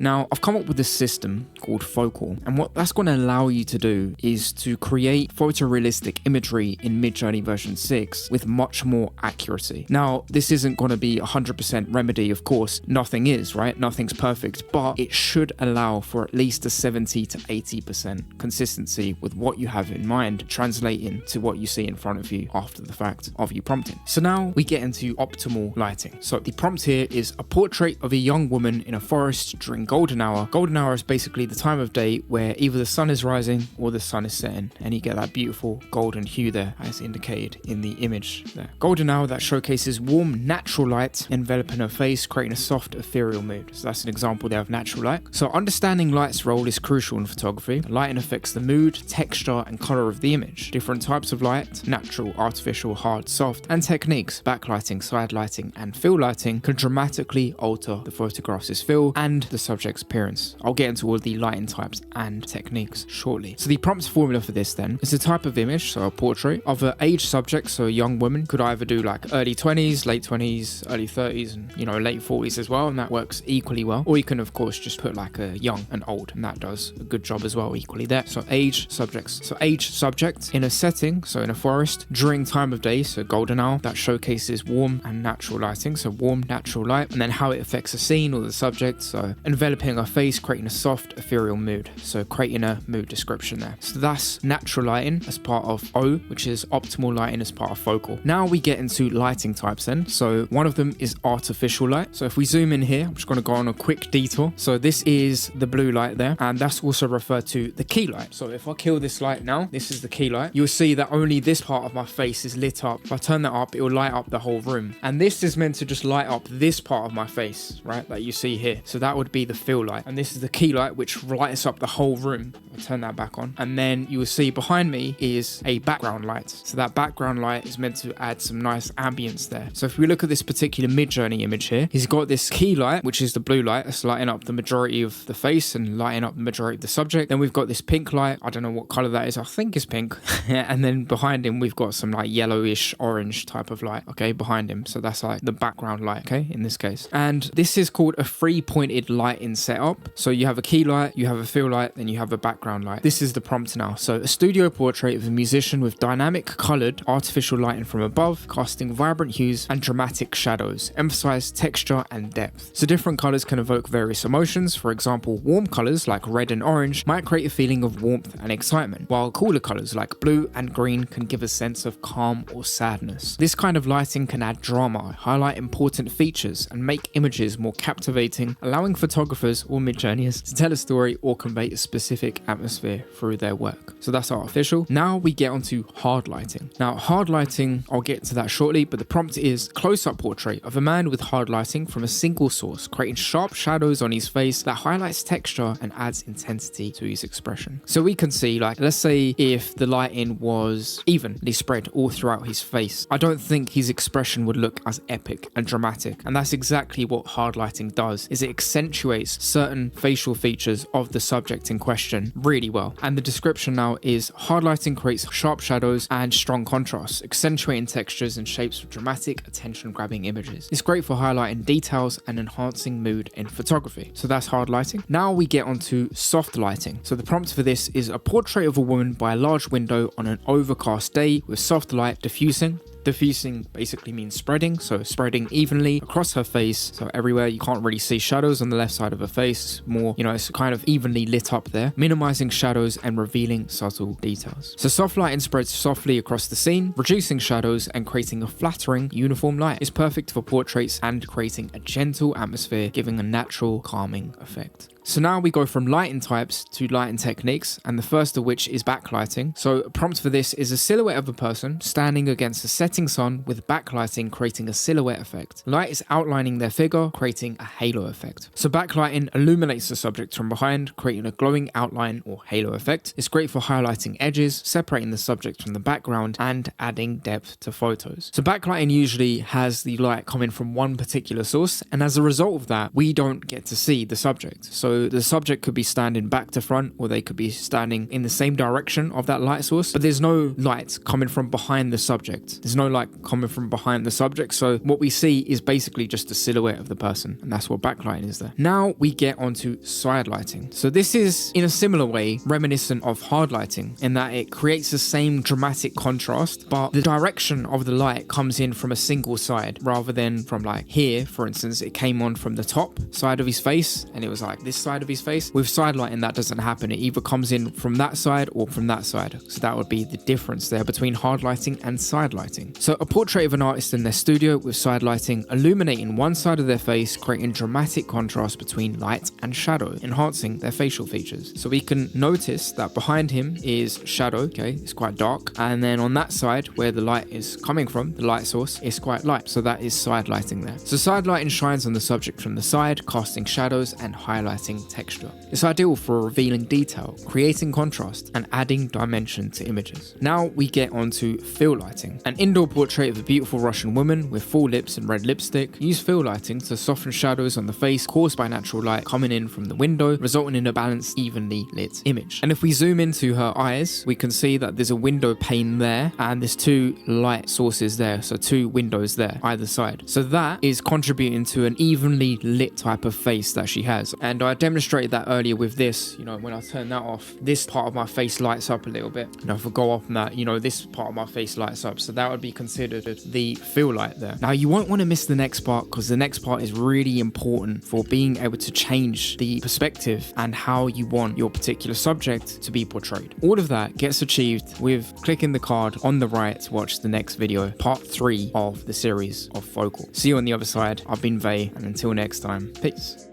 Now, I've come up with this system called F.O.C.A.L, and what that's going to allow you to do is to create photorealistic imagery in Midjourney version 6 with much more accuracy. Now, this isn't going to be 100% remedy, of course, nothing is, right? Nothing's perfect, but it should allow for at least a 70 to 80% consistency with what you have in mind, translating to what you see in front of you after the fact of you prompting. So now we get into optimal lighting. So the prompt here is a portrait of a young woman in a forest during golden hour. Golden hour is basically the time of day where either the sun is rising or the sun is setting, and you get that beautiful golden hue there as indicated in the image there. Golden hour that showcases warm natural light enveloping her face, creating a soft ethereal mood. So that's an example there of natural light. So understanding light's role is crucial in photography. Lighting affects the mood, texture and color of the image. Different types of light, natural, artificial, hard, soft, and techniques, backlighting, side lighting and fill lighting, can dramatically alter the photograph's feel and the subject's appearance. I'll get into all the lighting types and techniques shortly. So the prompt formula for this then is a type of image, so a portrait of an age subject, so a young woman, could either do like early 20s, late 20s, early 30s, and late 40s as well, and that works equally well. Or you can of course just put like a young and old, and that does a good job as well equally there. So age subjects. So age subject in a setting, so in a forest, during time of day, so golden hour, that showcases warm and natural lighting, so warm natural light, and then how it affects a scene or the subject, so enveloping our face, creating a soft ethereal mood, so creating a mood description there. So that's natural lighting as part of O, which is optimal lighting as part of F.O.C.A.L. Now we get into lighting types then. So one of them is artificial light. So if we zoom in here, I'm just going to go on a quick detour. So this is the blue light there, and that's also referred to the key light. So if I kill this light now, this is the key light, you'll see that only this part of my face is lit up. If I turn that up, it will light up the whole room, and this is meant to just light up this part of my face, right, that you see here. So that would be the fill light, and this is the key light, which lights up the whole room. I'll turn that back on, and then you will see behind me is a background light. So that background light is meant to add some nice ambience there. So if we look at this particular Midjourney image here, he's got this key light, which is the blue light, that's lighting up the majority of the face and lighting up the majority of the subject. Then we've got this pink light, I don't know what color that is, I think it's pink. And then behind him we've got some like yellowish orange type of light, okay, behind him. So that's like the background light, okay, in this case. And this is called a 3-pointed lighting setup. So you have a key light, you have a fill light, then you have a background light. This is the prompt now. So a studio portrait of a musician with dynamic colored artificial lighting from above, casting vibrant hues and dramatic shadows, emphasize texture and depth. So different colors can evoke various emotions. For example, warm colors like red and orange might create a feeling of warmth and excitement, while cooler colors like blue and green can give a sense of calm or sadness. This kind of lighting can add drama, highlight important features, and make images more captivating, allowing photographers or Midjourneyers to tell a story or convey a specific atmosphere through their work. So that's artificial. Now we get onto hard lighting. Now hard lighting, I'll get to that shortly, but the prompt is close-up portrait of a man with hard lighting from a single source, creating sharp shadows on his face that highlights texture and adds intensity to his expression. So we can see, like, let's say if the lighting was evenly spread all throughout his face, I don't think his expression would look as epic and dramatic. And that's exactly what hard lighting does, is it accentuates certain facial features of the subject in question really well. And the description now is hard lighting creates sharp shadows and strong contrasts, accentuating textures and shapes with dramatic, attention-grabbing images. It's great for highlighting details and enhancing mood in photography. So that's hard lighting. Now we get onto soft lighting. So the prompt for this is a portrait of a woman by a large window on an overcast day with soft light diffusing. Diffusing basically means spreading, so spreading evenly across her face, so everywhere. You can't really see shadows on the left side of her face, more, it's kind of evenly lit up there, minimizing shadows and revealing subtle details. So soft lighting spreads softly across the scene, reducing shadows and creating a flattering, uniform light. It's perfect for portraits and creating a gentle atmosphere, giving a natural, calming effect. So now we go from lighting types to lighting techniques, and the first of which is backlighting. So a prompt for this is a silhouette of a person standing against a setting sun with backlighting creating a silhouette effect. Light is outlining their figure, creating a halo effect. So backlighting illuminates the subject from behind, creating a glowing outline or halo effect. It's great for highlighting edges, separating the subject from the background, and adding depth to photos. So backlighting usually has the light coming from one particular source, and as a result of that, we don't get to see the subject. So So the subject could be standing back to front, or they could be standing in the same direction of that light source, but there's no light coming from behind the subject. There's no light coming from behind the subject. So what we see is basically just a silhouette of the person, and that's what backlighting is there. Now we get onto side lighting. So this is in a similar way reminiscent of hard lighting in that it creates the same dramatic contrast, but the direction of the light comes in from a single side rather than from like here, for instance, it came on from the top side of his face and it was like this side of his face. With side lighting, that doesn't happen. It either comes in from that side or from that side. So that would be the difference there between hard lighting and side lighting. So a portrait of an artist in their studio with side lighting illuminating one side of their face, creating dramatic contrast between light and shadow, enhancing their facial features. So we can notice that behind him is shadow, okay, it's quite dark, and then on that side where the light is coming from, the light source, is quite light. So that is side lighting there. So side lighting shines on the subject from the side, casting shadows and highlighting texture. It's ideal for revealing detail, creating contrast, and adding dimension to images. Now we get onto fill lighting. An indoor portrait of a beautiful Russian woman with full lips and red lipstick. Use fill lighting to soften shadows on the face caused by natural light coming in from the window, resulting in a balanced, evenly lit image. And if we zoom into her eyes, we can see that there's a window pane there and there's two light sources there, so two windows there either side. So that is contributing to an evenly lit type of face that she has. And I demonstrated that earlier with this, when I turn that off, this part of my face lights up a little bit. If I go off on that, this part of my face lights up. So that would be considered the fill light there. Now you won't want to miss the next part, because the next part is really important for being able to change the perspective and how you want your particular subject to be portrayed. All of that gets achieved with clicking the card on the right to watch the next video, part 3 of the series of F.O.C.A.L. See you on the other side. I've been Vay, and until next time, peace.